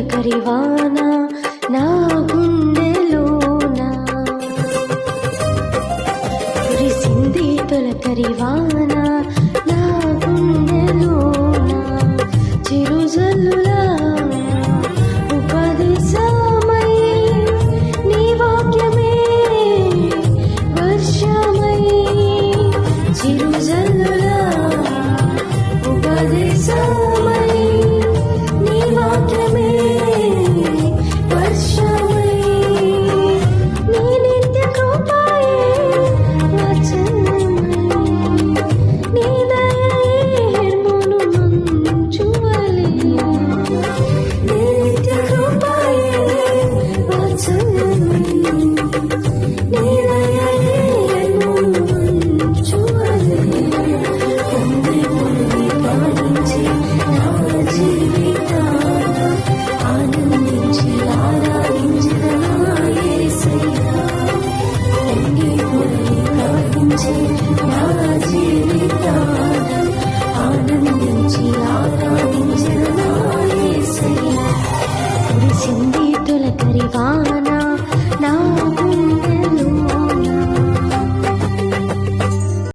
తొలకరివాన నా గుండెలోన కురిసింది తొలకరివాన నా గుండెలోన చిరుజల్లులా ఉపదేశమై నీ వాక్యమే వర్షమై చిరుజల్లులా ఉపదేశమై నీ వాక్యమే వర్షమై నీ నిత్య కృపయే వచనమై నీ దయయే హెర్మోను మంచువలే నీ నిత్య కృపయే వచనమై నీ దయయే హెర్మోను మంచువలే పొంది పొంది పాడించి నా జీవితాన ఆనందించి ఆరాధించదనా యేసయ్యా పొంగి పొంగి ప్రార్థించి నా జీవితాన ఆనందించి ఆరాధించదనా యేసయ్యా కురిసింది తొలకరివాన నా